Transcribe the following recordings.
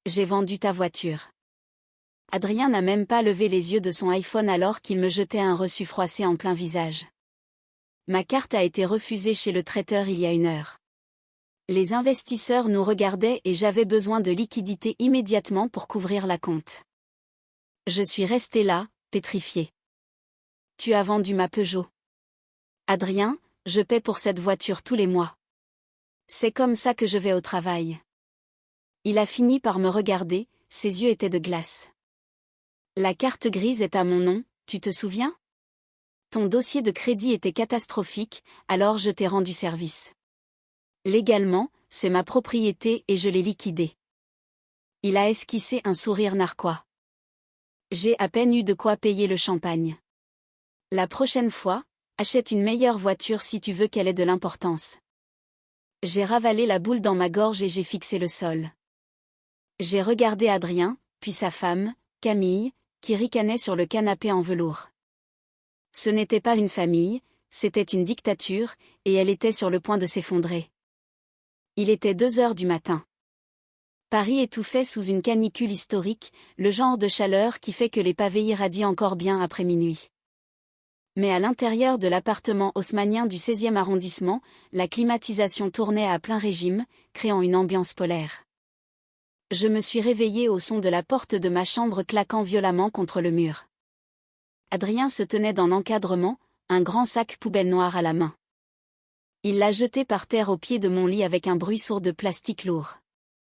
J'ai vendu ta voiture. Adrien n'a même pas levé les yeux de son iPhone alors qu'il me jetait un reçu froissé en plein visage. Ma carte a été refusée chez le traiteur il y a 1 heure. Les investisseurs nous regardaient et j'avais besoin de liquidités immédiatement pour couvrir la compte. Je suis resté là, pétrifié. Tu as vendu ma Peugeot. Adrien, je paie pour cette voiture tous les mois. C'est comme ça que je vais au travail. Il a fini par me regarder, ses yeux étaient de glace. La carte grise est à mon nom, tu te souviens? Ton dossier de crédit était catastrophique, alors je t'ai rendu service. Légalement, c'est ma propriété et je l'ai liquidée. Il a esquissé un sourire narquois. J'ai à peine eu de quoi payer le champagne. La prochaine fois, achète une meilleure voiture si tu veux qu'elle ait de l'importance. J'ai ravalé la boule dans ma gorge et j'ai fixé le sol. J'ai regardé Adrien, puis sa femme, Camille, qui ricanait sur le canapé en velours. Ce n'était pas une famille, c'était une dictature, et elle était sur le point de s'effondrer. Il était 2 heures du matin. Paris étouffait sous une canicule historique, le genre de chaleur qui fait que les pavés irradient encore bien après minuit. Mais à l'intérieur de l'appartement haussmannien du 16e arrondissement, la climatisation tournait à plein régime, créant une ambiance polaire. Je me suis réveillée au son de la porte de ma chambre claquant violemment contre le mur. Adrien se tenait dans l'encadrement, un grand sac poubelle noir à la main. Il l'a jeté par terre au pied de mon lit avec un bruit sourd de plastique lourd.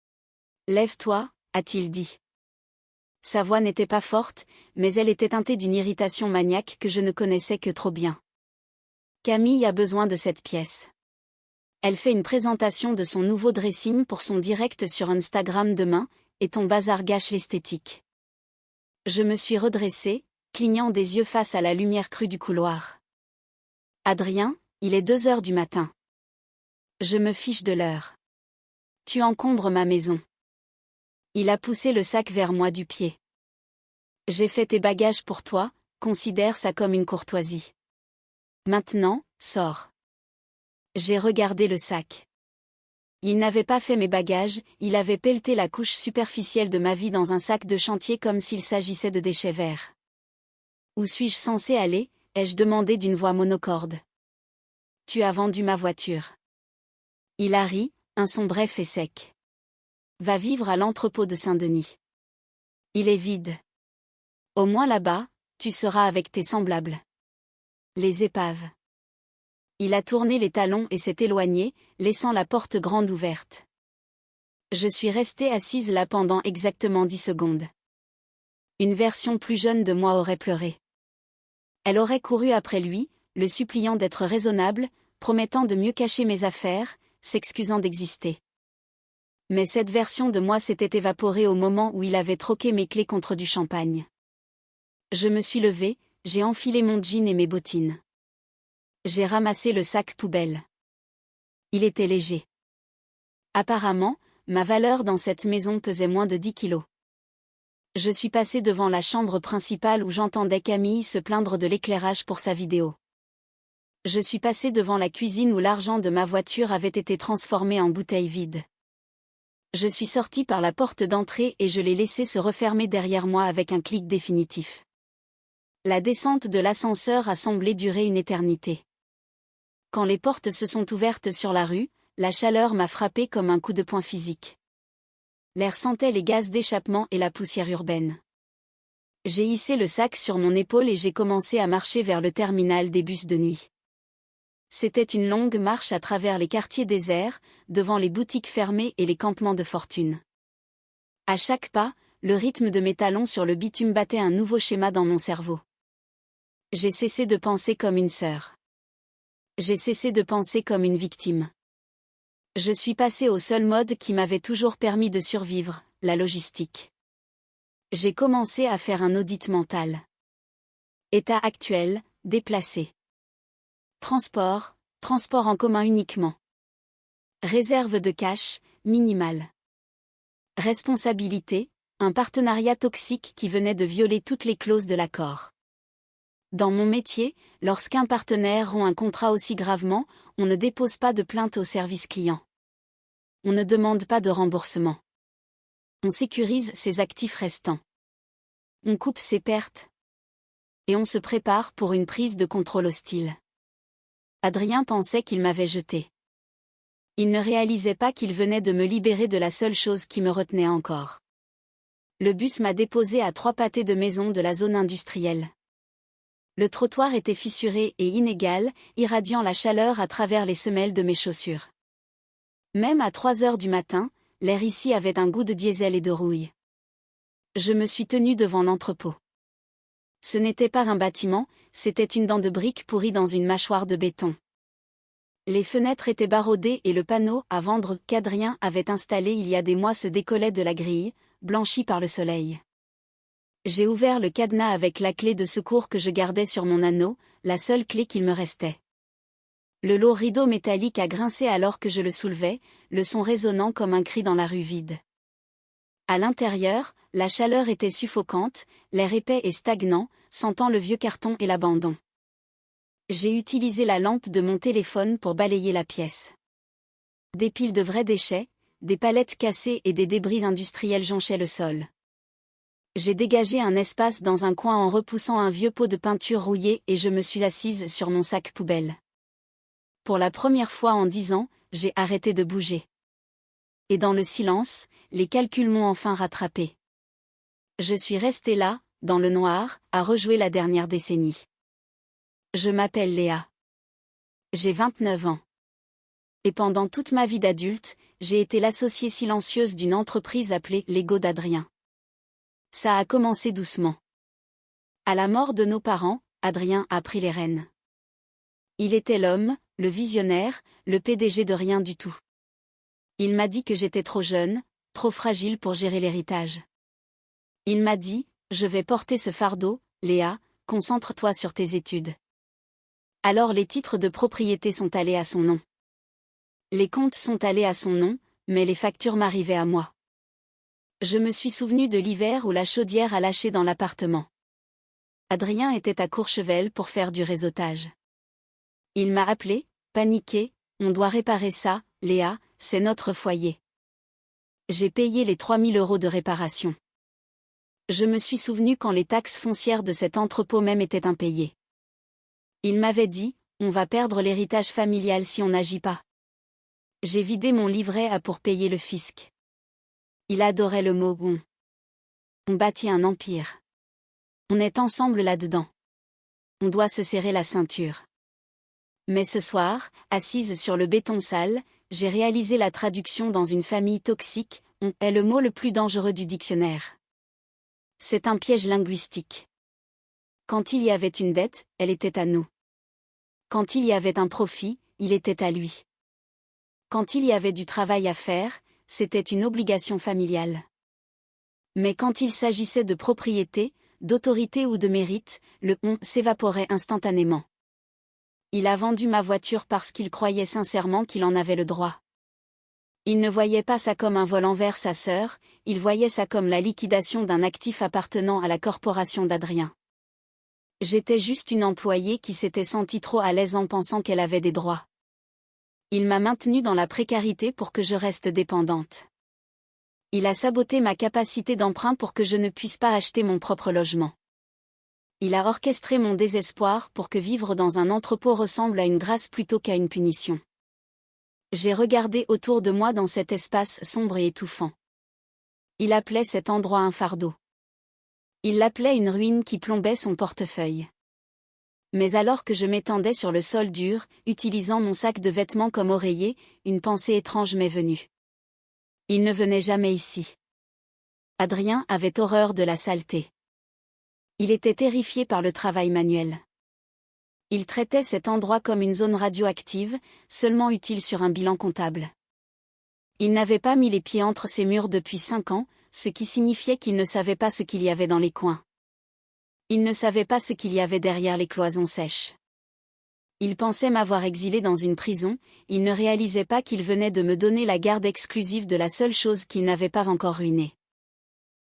« Lève-toi » a-t-il dit. Sa voix n'était pas forte, mais elle était teintée d'une irritation maniaque que je ne connaissais que trop bien. Camille a besoin de cette pièce. Elle fait une présentation de son nouveau dressing pour son direct sur Instagram demain, et ton bazar gâche l'esthétique. Je me suis redressée, clignant des yeux face à la lumière crue du couloir. Adrien, il est 2 heures du matin. Je me fiche de l'heure. Tu encombres ma maison. Il a poussé le sac vers moi du pied. J'ai fait tes bagages pour toi, considère ça comme une courtoisie. Maintenant, sors. J'ai regardé le sac. Il n'avait pas fait mes bagages, il avait pelleté la couche superficielle de ma vie dans un sac de chantier comme s'il s'agissait de déchets verts. Où suis-je censé aller? Ai-je demandé d'une voix monocorde. Tu as vendu ma voiture. Il a ri, un son bref et sec. Va vivre à l'entrepôt de Saint-Denis. Il est vide. Au moins là-bas, tu seras avec tes semblables. Les épaves. Il a tourné les talons et s'est éloigné, laissant la porte grande ouverte. Je suis restée assise là pendant exactement 10 secondes. Une version plus jeune de moi aurait pleuré. Elle aurait couru après lui, le suppliant d'être raisonnable, promettant de mieux cacher mes affaires, s'excusant d'exister. Mais cette version de moi s'était évaporée au moment où il avait troqué mes clés contre du champagne. Je me suis levée, j'ai enfilé mon jean et mes bottines. J'ai ramassé le sac poubelle. Il était léger. Apparemment, ma valeur dans cette maison pesait moins de 10 kilos. Je suis passée devant la chambre principale où j'entendais Camille se plaindre de l'éclairage pour sa vidéo. Je suis passée devant la cuisine où l'argent de ma voiture avait été transformé en bouteille vide. Je suis sortie par la porte d'entrée et je l'ai laissé se refermer derrière moi avec un clic définitif. La descente de l'ascenseur a semblé durer une éternité. Quand les portes se sont ouvertes sur la rue, la chaleur m'a frappé comme un coup de poing physique. L'air sentait les gaz d'échappement et la poussière urbaine. J'ai hissé le sac sur mon épaule et j'ai commencé à marcher vers le terminal des bus de nuit. C'était une longue marche à travers les quartiers déserts, devant les boutiques fermées et les campements de fortune. À chaque pas, le rythme de mes talons sur le bitume battait un nouveau schéma dans mon cerveau. J'ai cessé de penser comme une sœur. J'ai cessé de penser comme une victime. Je suis passé au seul mode qui m'avait toujours permis de survivre, la logistique. J'ai commencé à faire un audit mental. État actuel, déplacé. Transport en commun uniquement. Réserve de cash, minimale. Responsabilité, un partenariat toxique qui venait de violer toutes les clauses de l'accord. Dans mon métier, lorsqu'un partenaire rompt un contrat aussi gravement, on ne dépose pas de plainte au service client. On ne demande pas de remboursement. On sécurise ses actifs restants. On coupe ses pertes. Et on se prépare pour une prise de contrôle hostile. Adrien pensait qu'il m'avait jeté. Il ne réalisait pas qu'il venait de me libérer de la seule chose qui me retenait encore. Le bus m'a déposé à 3 pâtés de maison de la zone industrielle. Le trottoir était fissuré et inégal, irradiant la chaleur à travers les semelles de mes chaussures. Même à 3 heures du matin, l'air ici avait un goût de diesel et de rouille. Je me suis tenu devant l'entrepôt. Ce n'était pas un bâtiment, c'était une dent de briques pourrie dans une mâchoire de béton. Les fenêtres étaient baraudées et le panneau « à vendre » qu'Adrien avait installé il y a des mois se décollait de la grille, blanchie par le soleil. J'ai ouvert le cadenas avec la clé de secours que je gardais sur mon anneau, la seule clé qu'il me restait. Le lourd rideau métallique a grincé alors que je le soulevais, le son résonnant comme un cri dans la rue vide. À l'intérieur, la chaleur était suffocante, l'air épais et stagnant, sentant le vieux carton et l'abandon. J'ai utilisé la lampe de mon téléphone pour balayer la pièce. Des piles de vrais déchets, des palettes cassées et des débris industriels jonchaient le sol. J'ai dégagé un espace dans un coin en repoussant un vieux pot de peinture rouillé et je me suis assise sur mon sac poubelle. Pour la première fois en 10 ans, j'ai arrêté de bouger. Et dans le silence, les calculs m'ont enfin rattrapé. Je suis restée là, dans le noir, à rejouer la dernière décennie. Je m'appelle Léa. J'ai 29 ans. Et pendant toute ma vie d'adulte, j'ai été l'associée silencieuse d'une entreprise appelée l'Ego d'Adrien. Ça a commencé doucement. À la mort de nos parents, Adrien a pris les rênes. Il était l'homme, le visionnaire, le PDG de rien du tout. Il m'a dit que j'étais trop jeune, trop fragile pour gérer l'héritage. Il m'a dit, je vais porter ce fardeau, Léa, concentre-toi sur tes études. Alors les titres de propriété sont allés à son nom. Les comptes sont allés à son nom, mais les factures m'arrivaient à moi. Je me suis souvenu de l'hiver où la chaudière a lâché dans l'appartement. Adrien était à Courchevel pour faire du réseautage. Il m'a appelé, paniqué, on doit réparer ça, Léa, c'est notre foyer. J'ai payé les 3 000 € de réparation. Je me suis souvenu quand les taxes foncières de cet entrepôt même étaient impayées. Il m'avait dit, on va perdre l'héritage familial si on n'agit pas. J'ai vidé mon livret A pour payer le fisc. Il adorait le mot « on ». On bâtit un empire. On est ensemble là-dedans. On doit se serrer la ceinture. Mais ce soir, assise sur le béton sale, j'ai réalisé la traduction dans une famille toxique, on est le mot le plus dangereux du dictionnaire. C'est un piège linguistique. Quand il y avait une dette, elle était à nous. Quand il y avait un profit, il était à lui. Quand il y avait du travail à faire, c'était une obligation familiale. Mais quand il s'agissait de propriété, d'autorité ou de mérite, le « on » s'évaporait instantanément. Il a vendu ma voiture parce qu'il croyait sincèrement qu'il en avait le droit. Il ne voyait pas ça comme un vol envers sa sœur, il voyait ça comme la liquidation d'un actif appartenant à la corporation d'Adrien. J'étais juste une employée qui s'était sentie trop à l'aise en pensant qu'elle avait des droits. Il m'a maintenue dans la précarité pour que je reste dépendante. Il a saboté ma capacité d'emprunt pour que je ne puisse pas acheter mon propre logement. Il a orchestré mon désespoir pour que vivre dans un entrepôt ressemble à une grâce plutôt qu'à une punition. J'ai regardé autour de moi dans cet espace sombre et étouffant. Il appelait cet endroit un fardeau. Il l'appelait une ruine qui plombait son portefeuille. Mais alors que je m'étendais sur le sol dur, utilisant mon sac de vêtements comme oreiller, une pensée étrange m'est venue. Il ne venait jamais ici. Adrien avait horreur de la saleté. Il était terrifié par le travail manuel. Il traitait cet endroit comme une zone radioactive, seulement utile sur un bilan comptable. Il n'avait pas mis les pieds entre ces murs depuis 5 ans, ce qui signifiait qu'il ne savait pas ce qu'il y avait dans les coins. Il ne savait pas ce qu'il y avait derrière les cloisons sèches. Il pensait m'avoir exilé dans une prison, il ne réalisait pas qu'il venait de me donner la garde exclusive de la seule chose qu'il n'avait pas encore ruinée.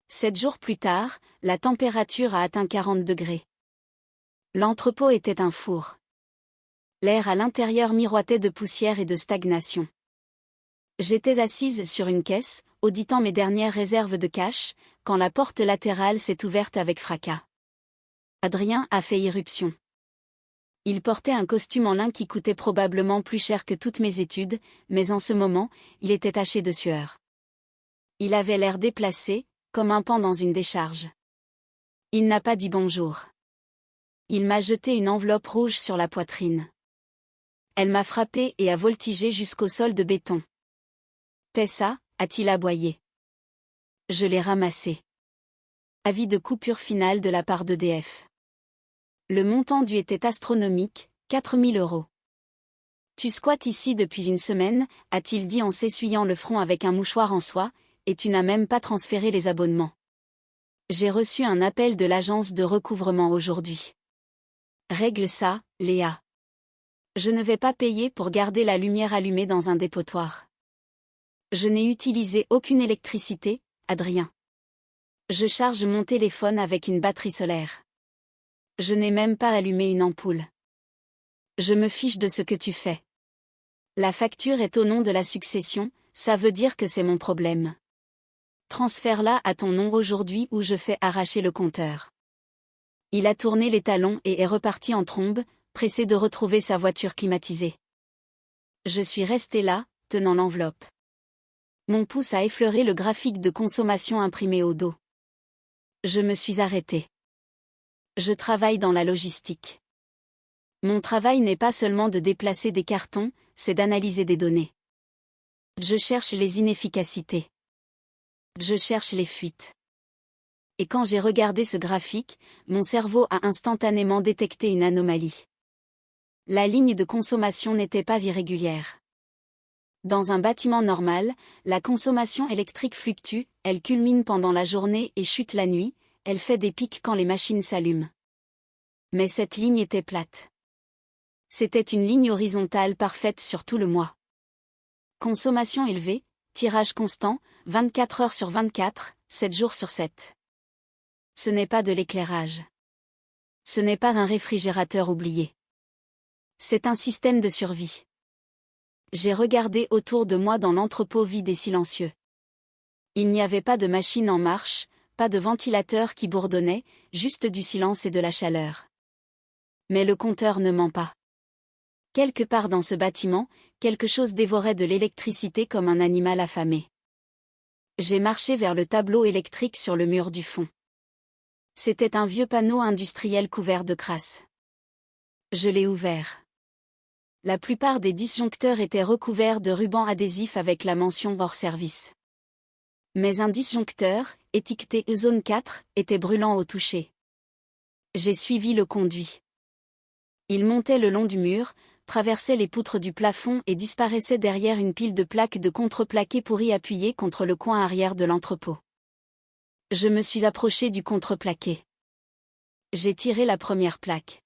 7 jours plus tard, la température a atteint 40 degrés. L'entrepôt était un four. L'air à l'intérieur miroitait de poussière et de stagnation. J'étais assise sur une caisse, auditant mes dernières réserves de cash, quand la porte latérale s'est ouverte avec fracas. Adrien a fait irruption. Il portait un costume en lin qui coûtait probablement plus cher que toutes mes études, mais en ce moment, il était taché de sueur. Il avait l'air déplacé, comme un paon dans une décharge. Il n'a pas dit bonjour. Il m'a jeté une enveloppe rouge sur la poitrine. Elle m'a frappé et a voltigé jusqu'au sol de béton. Paie ça, a-t-il aboyé. Je l'ai ramassé. Avis de coupure finale de la part d'EDF. Le montant dû était astronomique, 4 000 €. Tu squattes ici depuis une semaine, a-t-il dit en s'essuyant le front avec un mouchoir en soie, et tu n'as même pas transféré les abonnements. J'ai reçu un appel de l'agence de recouvrement aujourd'hui. Règle ça, Léa. Je ne vais pas payer pour garder la lumière allumée dans un dépotoir. Je n'ai utilisé aucune électricité, Adrien. Je charge mon téléphone avec une batterie solaire. Je n'ai même pas allumé une ampoule. Je me fiche de ce que tu fais. La facture est au nom de la succession, ça veut dire que c'est mon problème. Transfère-la à ton nom aujourd'hui ou je fais arracher le compteur. Il a tourné les talons et est reparti en trombe, pressé de retrouver sa voiture climatisée. Je suis restée là, tenant l'enveloppe. Mon pouce a effleuré le graphique de consommation imprimé au dos. Je me suis arrêtée. Je travaille dans la logistique. Mon travail n'est pas seulement de déplacer des cartons, c'est d'analyser des données. Je cherche les inefficacités. Je cherche les fuites. Et quand j'ai regardé ce graphique, mon cerveau a instantanément détecté une anomalie. La ligne de consommation n'était pas irrégulière. Dans un bâtiment normal, la consommation électrique fluctue, elle culmine pendant la journée et chute la nuit, elle fait des pics quand les machines s'allument. Mais cette ligne était plate. C'était une ligne horizontale parfaite sur tout le mois. Consommation élevée, tirage constant, 24 heures sur 24, 7 jours sur 7. Ce n'est pas de l'éclairage. Ce n'est pas un réfrigérateur oublié. C'est un système de survie. J'ai regardé autour de moi dans l'entrepôt vide et silencieux. Il n'y avait pas de machine en marche, pas de ventilateur qui bourdonnait, juste du silence et de la chaleur. Mais le compteur ne ment pas. Quelque part dans ce bâtiment, quelque chose dévorait de l'électricité comme un animal affamé. J'ai marché vers le tableau électrique sur le mur du fond. C'était un vieux panneau industriel couvert de crasse. Je l'ai ouvert. La plupart des disjoncteurs étaient recouverts de rubans adhésifs avec la mention hors service. Mais un disjoncteur, étiqueté zone 4, était brûlant au toucher. J'ai suivi le conduit. Il montait le long du mur, traversait les poutres du plafond et disparaissait derrière une pile de plaques de contreplaqué pourries appuyées contre le coin arrière de l'entrepôt. Je me suis approché du contreplaqué. J'ai tiré la première plaque.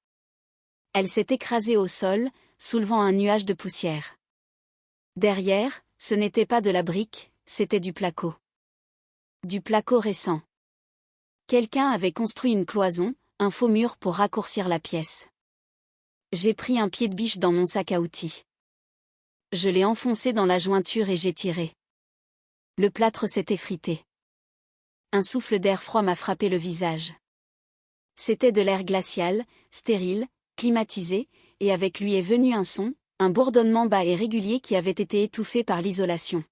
Elle s'est écrasée au sol, soulevant un nuage de poussière. Derrière, ce n'était pas de la brique, c'était du placo. Du placo récent. Quelqu'un avait construit une cloison, un faux mur pour raccourcir la pièce. J'ai pris un pied de biche dans mon sac à outils. Je l'ai enfoncé dans la jointure et j'ai tiré. Le plâtre s'est effrité. Un souffle d'air froid m'a frappé le visage. C'était de l'air glacial, stérile, climatisé, et avec lui est venu un son, un bourdonnement bas et régulier qui avait été étouffé par l'isolation.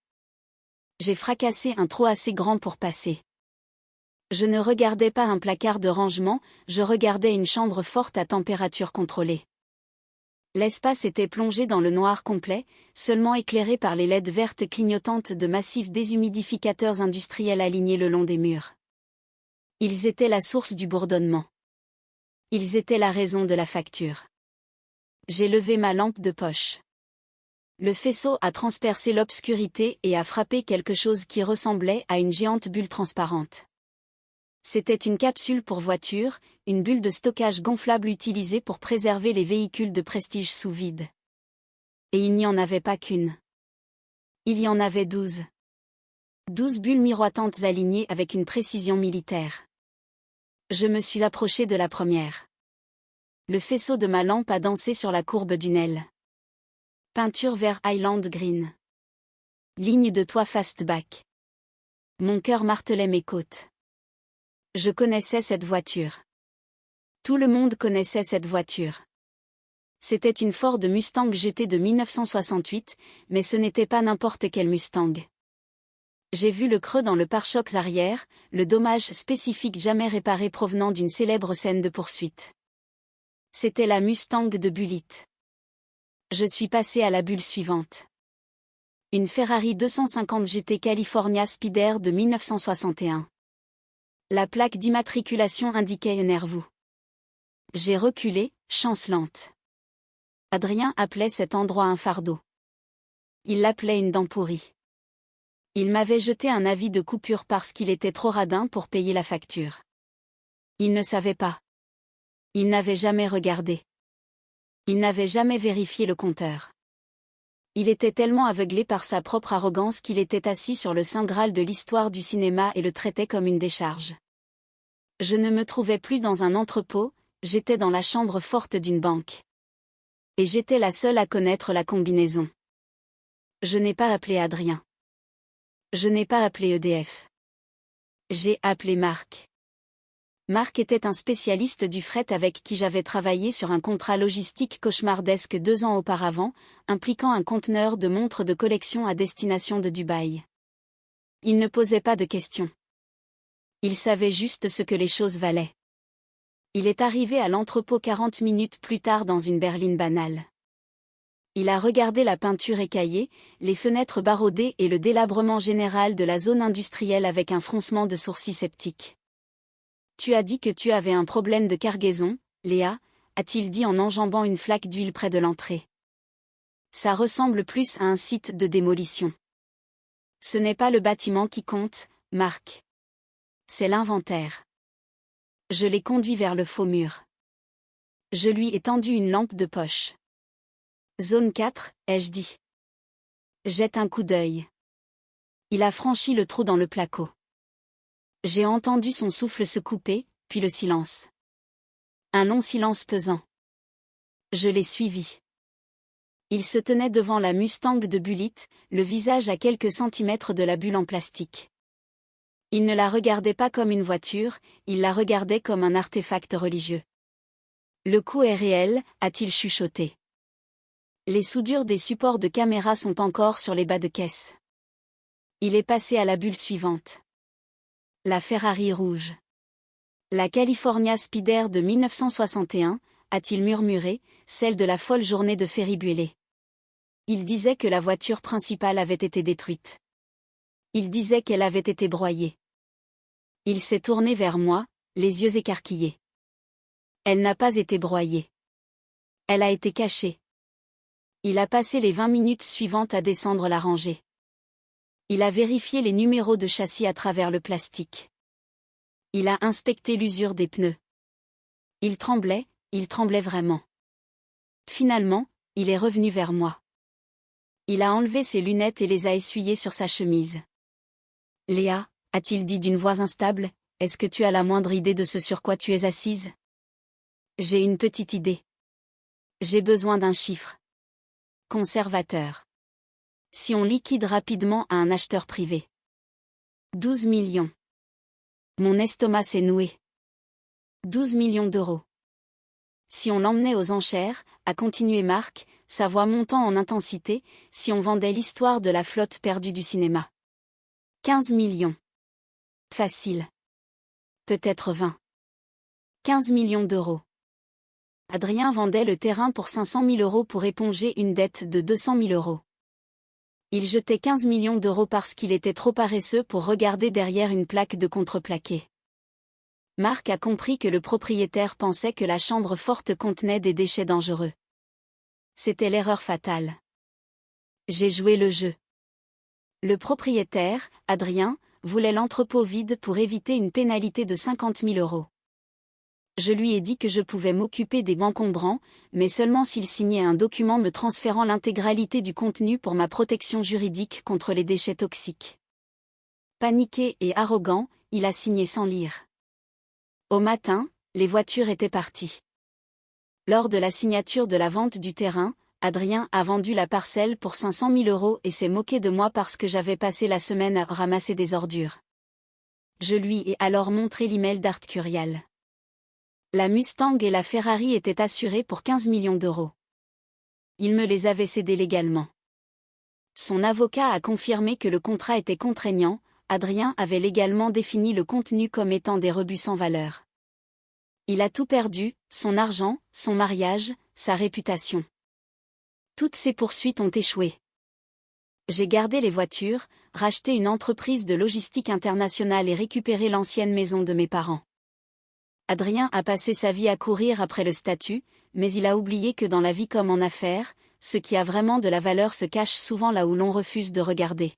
J'ai fracassé un trou assez grand pour passer. Je ne regardais pas un placard de rangement, je regardais une chambre forte à température contrôlée. L'espace était plongé dans le noir complet, seulement éclairé par les LED vertes clignotantes de massifs déshumidificateurs industriels alignés le long des murs. Ils étaient la source du bourdonnement. Ils étaient la raison de la facture. J'ai levé ma lampe de poche. Le faisceau a transpercé l'obscurité et a frappé quelque chose qui ressemblait à une géante bulle transparente. C'était une capsule pour voiture, une bulle de stockage gonflable utilisée pour préserver les véhicules de prestige sous vide. Et il n'y en avait pas qu'une. Il y en avait 12. 12 bulles miroitantes alignées avec une précision militaire. Je me suis approché de la première. Le faisceau de ma lampe a dansé sur la courbe d'une aile. Peinture vert Highland Green. Ligne de toit fastback. Mon cœur martelait mes côtes. Je connaissais cette voiture. Tout le monde connaissait cette voiture. C'était une Ford Mustang GT de 1968, mais ce n'était pas n'importe quel Mustang. J'ai vu le creux dans le pare-chocs arrière, le dommage spécifique jamais réparé provenant d'une célèbre scène de poursuite. C'était la Mustang de Bullitt. Je suis passé à la bulle suivante. Une Ferrari 250 GT California Speeder de 1961. La plaque d'immatriculation indiquait Nervous. J'ai reculé, chancelante. Adrien appelait cet endroit un fardeau. Il l'appelait une dent pourrie. Il m'avait jeté un avis de coupure parce qu'il était trop radin pour payer la facture. Il ne savait pas. Il n'avait jamais regardé. Il n'avait jamais vérifié le compteur. Il était tellement aveuglé par sa propre arrogance qu'il était assis sur le saint graal de l'histoire du cinéma et le traitait comme une décharge. Je ne me trouvais plus dans un entrepôt, j'étais dans la chambre forte d'une banque. Et j'étais la seule à connaître la combinaison. Je n'ai pas appelé Adrien. Je n'ai pas appelé EDF. J'ai appelé Marc. Marc était un spécialiste du fret avec qui j'avais travaillé sur un contrat logistique cauchemardesque 2 ans auparavant, impliquant un conteneur de montres de collection à destination de Dubaï. Il ne posait pas de questions. Il savait juste ce que les choses valaient. Il est arrivé à l'entrepôt 40 minutes plus tard dans une berline banale. Il a regardé la peinture écaillée, les fenêtres baraudées et le délabrement général de la zone industrielle avec un froncement de sourcils sceptique. « Tu as dit que tu avais un problème de cargaison, Léa », a-t-il dit en enjambant une flaque d'huile près de l'entrée. Ça ressemble plus à un site de démolition. Ce n'est pas le bâtiment qui compte, Marc. C'est l'inventaire. Je l'ai conduit vers le faux mur. Je lui ai tendu une lampe de poche. Zone 4, ai-je dit. Jette un coup d'œil. Il a franchi le trou dans le placo. J'ai entendu son souffle se couper, puis le silence. Un long silence pesant. Je l'ai suivi. Il se tenait devant la Mustang de Bullitt, le visage à quelques centimètres de la bulle en plastique. Il ne la regardait pas comme une voiture, il la regardait comme un artefact religieux. Le coup est réel, a-t-il chuchoté. Les soudures des supports de caméra sont encore sur les bas de caisse. Il est passé à la bulle suivante. La Ferrari rouge. La California Speeder de 1961, a-t-il murmuré, celle de la folle journée de Ferry-Buellé. Il disait que la voiture principale avait été détruite. Il disait qu'elle avait été broyée. Il s'est tourné vers moi, les yeux écarquillés. Elle n'a pas été broyée. Elle a été cachée. Il a passé les 20 minutes suivantes à descendre la rangée. Il a vérifié les numéros de châssis à travers le plastique. Il a inspecté l'usure des pneus. Il tremblait vraiment. Finalement, il est revenu vers moi. Il a enlevé ses lunettes et les a essuyées sur sa chemise. « Léa », a-t-il dit d'une voix instable, « est-ce que tu as la moindre idée de ce sur quoi tu es assise ?»« J'ai une petite idée. J'ai besoin d'un chiffre. Conservateur. Si on liquide rapidement à un acheteur privé. 12 millions. Mon estomac s'est noué. 12 millions d'euros. Si on l'emmenait aux enchères, a continué Marc, sa voix montant en intensité, si on vendait l'histoire de la flotte perdue du cinéma. 15 millions. Facile. Peut-être 20. 15 millions d'euros. Adrien vendait le terrain pour 500 000 euros pour éponger une dette de 200 000 euros. Il jetait 15 millions d'euros parce qu'il était trop paresseux pour regarder derrière une plaque de contreplaqué. Marc a compris que le propriétaire pensait que la chambre forte contenait des déchets dangereux. C'était l'erreur fatale. J'ai joué le jeu. Le propriétaire, Adrien, voulait l'entrepôt vide pour éviter une pénalité de 50 000 euros. Je lui ai dit que je pouvais m'occuper des encombrants, mais seulement s'il signait un document me transférant l'intégralité du contenu pour ma protection juridique contre les déchets toxiques. Paniqué et arrogant, il a signé sans lire. Au matin, les voitures étaient parties. Lors de la signature de la vente du terrain, Adrien a vendu la parcelle pour 500 000 € et s'est moqué de moi parce que j'avais passé la semaine à ramasser des ordures. Je lui ai alors montré l'email d'Art Curial. La Mustang et la Ferrari étaient assurées pour 15 millions d'euros. Il me les avait cédées légalement. Son avocat a confirmé que le contrat était contraignant. Adrien avait légalement défini le contenu comme étant des rebuts sans valeur. Il a tout perdu, son argent, son mariage, sa réputation. Toutes ses poursuites ont échoué. J'ai gardé les voitures, racheté une entreprise de logistique internationale et récupéré l'ancienne maison de mes parents. Adrien a passé sa vie à courir après le statut, mais il a oublié que dans la vie comme en affaires, ce qui a vraiment de la valeur se cache souvent là où l'on refuse de regarder.